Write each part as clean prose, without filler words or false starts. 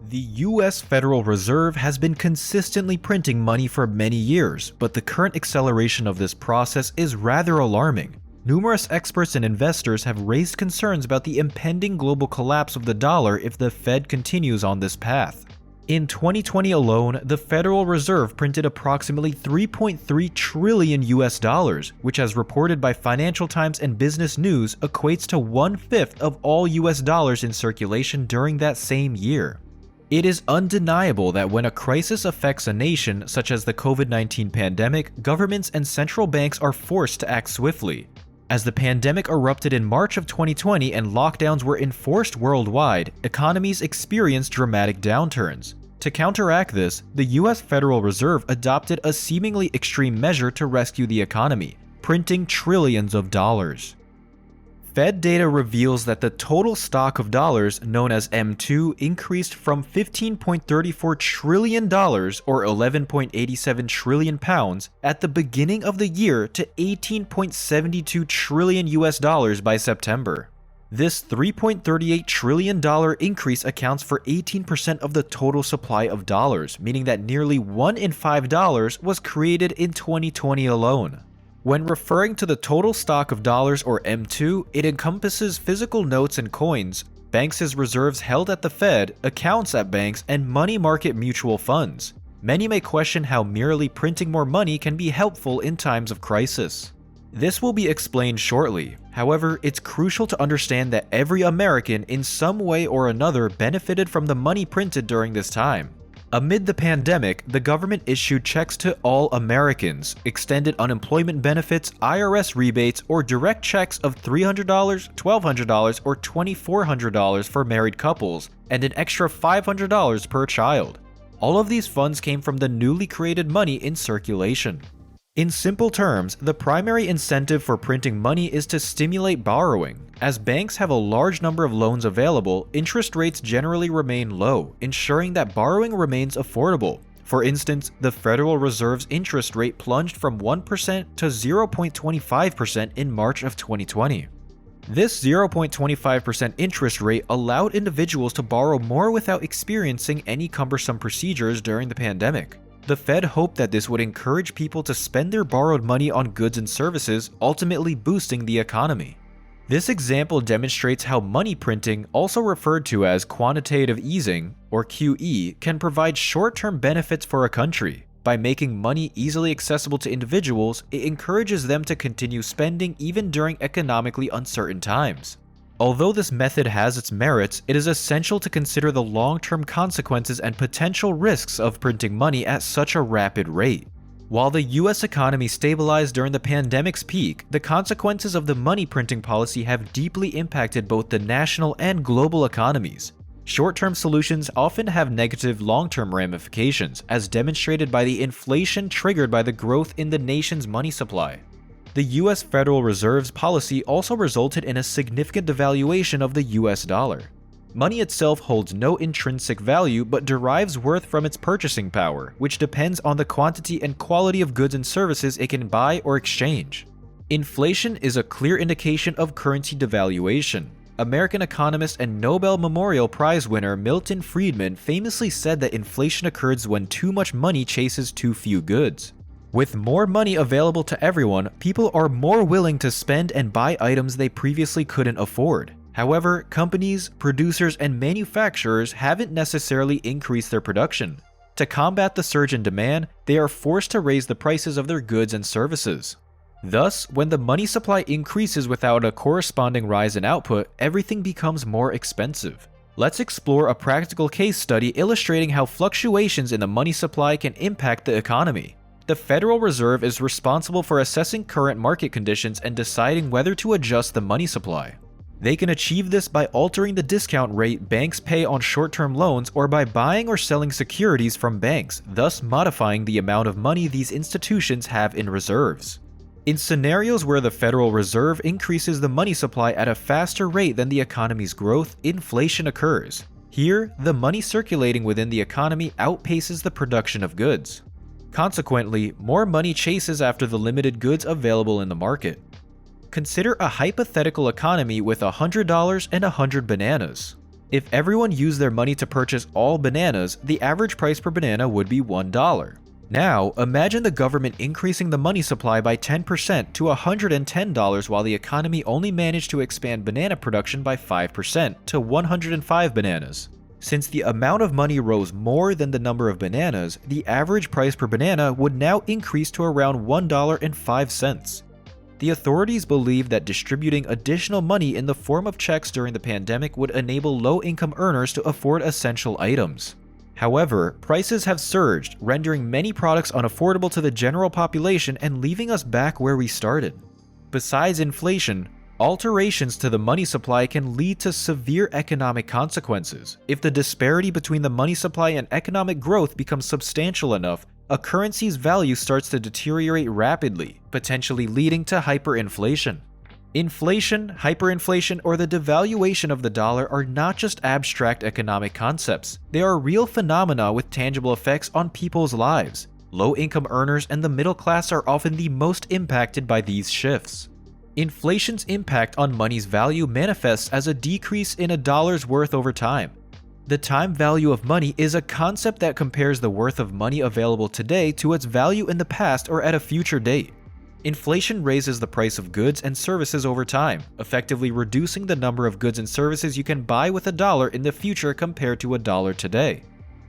The US Federal Reserve has been consistently printing money for many years, but the current acceleration of this process is rather alarming. Numerous experts and investors have raised concerns about the impending global collapse of the dollar if the Fed continues on this path. In 2020 alone, the Federal Reserve printed approximately 3.3 trillion US dollars, which as reported by Financial Times and Business News equates to 1/5 of all US dollars in circulation during that same year. It is undeniable that when a crisis affects a nation, such as the COVID-19 pandemic, governments and central banks are forced to act swiftly. As the pandemic erupted in March of 2020 and lockdowns were enforced worldwide, economies experienced dramatic downturns. To counteract this, the US Federal Reserve adopted a seemingly extreme measure to rescue the economy, printing trillions of dollars. Fed data reveals that the total stock of dollars, known as M2, increased from $15.34 trillion or 11.87 trillion pounds at the beginning of the year to 18.72 trillion US dollars by September. This $3.38 trillion increase accounts for 18% of the total supply of dollars, meaning that nearly 1 in 5 dollars was created in 2020 alone. When referring to the total stock of dollars or M2, it encompasses physical notes and coins, banks' reserves held at the Fed, accounts at banks, and money market mutual funds. Many may question how merely printing more money can be helpful in times of crisis. This will be explained shortly. However, it's crucial to understand that every American in some way or another benefited from the money printed during this time. Amid the pandemic, the government issued checks to all Americans, extended unemployment benefits, IRS rebates, or direct checks of $300, $1,200, or $2,400 for married couples, and an extra $500 per child. All of these funds came from the newly created money in circulation. In simple terms, the primary incentive for printing money is to stimulate borrowing. As banks have a large number of loans available, interest rates generally remain low, ensuring that borrowing remains affordable. For instance, the Federal Reserve's interest rate plunged from 1% to 0.25% in March of 2020. This 0.25% interest rate allowed individuals to borrow more without experiencing any cumbersome procedures during the pandemic. The Fed hoped that this would encourage people to spend their borrowed money on goods and services, ultimately boosting the economy. This example demonstrates how money printing, also referred to as quantitative easing, or QE, can provide short-term benefits for a country. By making money easily accessible to individuals, it encourages them to continue spending even during economically uncertain times. Although this method has its merits, it is essential to consider the long-term consequences and potential risks of printing money at such a rapid rate. While the US economy stabilized during the pandemic's peak, the consequences of the money printing policy have deeply impacted both the national and global economies. Short-term solutions often have negative long-term ramifications, as demonstrated by the inflation triggered by the growth in the nation's money supply. The US Federal Reserve's policy also resulted in a significant devaluation of the US dollar. Money itself holds no intrinsic value but derives worth from its purchasing power, which depends on the quantity and quality of goods and services it can buy or exchange. Inflation is a clear indication of currency devaluation. American economist and Nobel Memorial Prize winner Milton Friedman famously said that inflation occurs when too much money chases too few goods. With more money available to everyone, people are more willing to spend and buy items they previously couldn't afford. However, companies, producers, and manufacturers haven't necessarily increased their production. To combat the surge in demand, they are forced to raise the prices of their goods and services. Thus, when the money supply increases without a corresponding rise in output, everything becomes more expensive. Let's explore a practical case study illustrating how fluctuations in the money supply can impact the economy. The Federal Reserve is responsible for assessing current market conditions and deciding whether to adjust the money supply. They can achieve this by altering the discount rate banks pay on short-term loans or by buying or selling securities from banks, thus modifying the amount of money these institutions have in reserves. In scenarios where the Federal Reserve increases the money supply at a faster rate than the economy's growth, inflation occurs. Here, the money circulating within the economy outpaces the production of goods. Consequently, more money chases after the limited goods available in the market. Consider a hypothetical economy with $100 and 100 bananas. If everyone used their money to purchase all bananas, the average price per banana would be $1. Now, imagine the government increasing the money supply by 10% to $110 while the economy only managed to expand banana production by 5% to 105 bananas. Since the amount of money rose more than the number of bananas, the average price per banana would now increase to around $1.05. The authorities believe that distributing additional money in the form of checks during the pandemic would enable low-income earners to afford essential items. However, prices have surged, rendering many products unaffordable to the general population and leaving us back where we started. Besides inflation, alterations to the money supply can lead to severe economic consequences. If the disparity between the money supply and economic growth becomes substantial enough, a currency's value starts to deteriorate rapidly, potentially leading to hyperinflation. Inflation, hyperinflation, or the devaluation of the dollar are not just abstract economic concepts. They are real phenomena with tangible effects on people's lives. Low-income earners and the middle class are often the most impacted by these shifts. Inflation's impact on money's value manifests as a decrease in a dollar's worth over time. The time value of money is a concept that compares the worth of money available today to its value in the past or at a future date. Inflation raises the price of goods and services over time, effectively reducing the number of goods and services you can buy with $1 in the future compared to $1 today.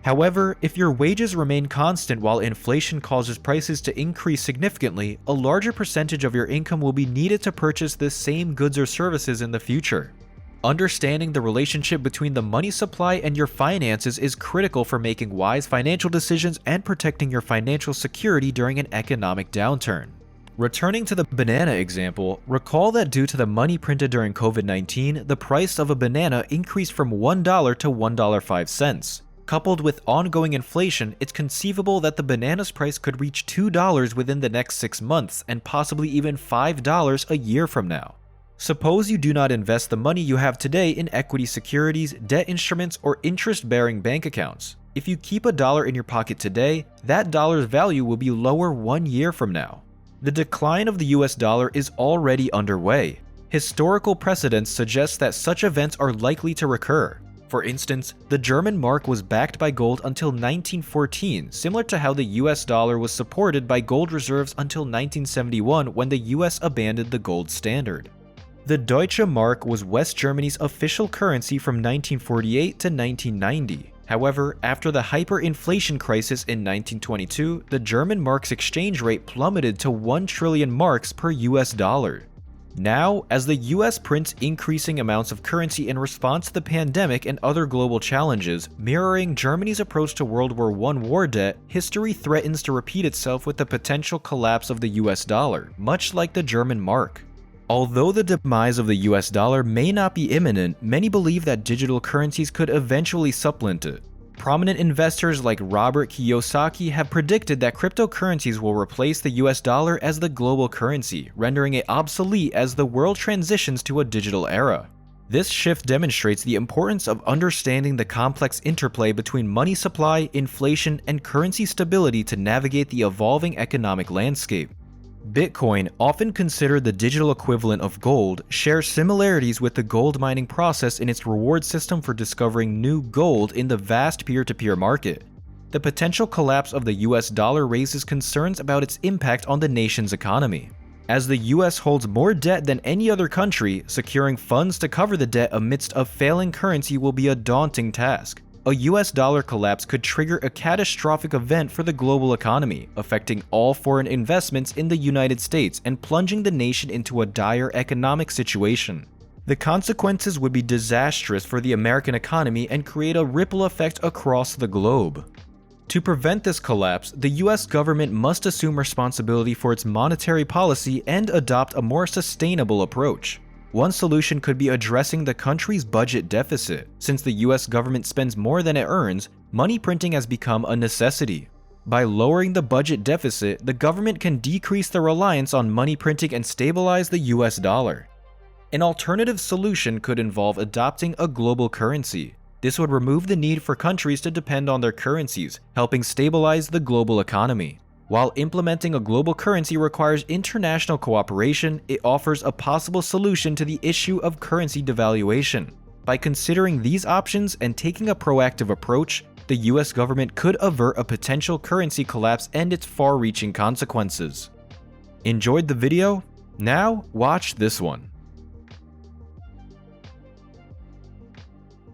However, if your wages remain constant while inflation causes prices to increase significantly, a larger percentage of your income will be needed to purchase the same goods or services in the future. Understanding the relationship between the money supply and your finances is critical for making wise financial decisions and protecting your financial security during an economic downturn. Returning to the banana example, recall that due to the money printed during COVID-19, the price of a banana increased from $1 to $1.05. Coupled with ongoing inflation, it's conceivable that the banana's price could reach $2 within the next 6 months and possibly even $5 a year from now. Suppose you do not invest the money you have today in equity securities, debt instruments, or interest-bearing bank accounts. If you keep $1 in your pocket today, that dollar's value will be lower 1 year from now. The decline of the US dollar is already underway. Historical precedents suggest that such events are likely to recur. For instance, the German mark was backed by gold until 1914, similar to how the US dollar was supported by gold reserves until 1971 when the US abandoned the gold standard. The Deutsche Mark was West Germany's official currency from 1948 to 1990. However, after the hyperinflation crisis in 1922, the German mark's exchange rate plummeted to 1 trillion marks per US dollar. Now, as the US prints increasing amounts of currency in response to the pandemic and other global challenges, mirroring Germany's approach to World War I war debt, history threatens to repeat itself with the potential collapse of the US dollar, much like the German mark. Although the demise of the US dollar may not be imminent, many believe that digital currencies could eventually supplant it. Prominent investors like Robert Kiyosaki have predicted that cryptocurrencies will replace the US dollar as the global currency, rendering it obsolete as the world transitions to a digital era. This shift demonstrates the importance of understanding the complex interplay between money supply, inflation, and currency stability to navigate the evolving economic landscape. Bitcoin, often considered the digital equivalent of gold, shares similarities with the gold mining process in its reward system for discovering new gold in the vast peer-to-peer market. The potential collapse of the US dollar raises concerns about its impact on the nation's economy. As the US holds more debt than any other country, securing funds to cover the debt amidst a failing currency will be a daunting task. A US dollar collapse could trigger a catastrophic event for the global economy, affecting all foreign investments in the United States and plunging the nation into a dire economic situation. The consequences would be disastrous for the American economy and create a ripple effect across the globe. To prevent this collapse, the US government must assume responsibility for its monetary policy and adopt a more sustainable approach. One solution could be addressing the country's budget deficit. Since the US government spends more than it earns, money printing has become a necessity. By lowering the budget deficit, the government can decrease the reliance on money printing and stabilize the US dollar. An alternative solution could involve adopting a global currency. This would remove the need for countries to depend on their currencies, helping stabilize the global economy. While implementing a global currency requires international cooperation, it offers a possible solution to the issue of currency devaluation. By considering these options and taking a proactive approach, the US government could avert a potential currency collapse and its far-reaching consequences. Enjoyed the video? Now watch this one.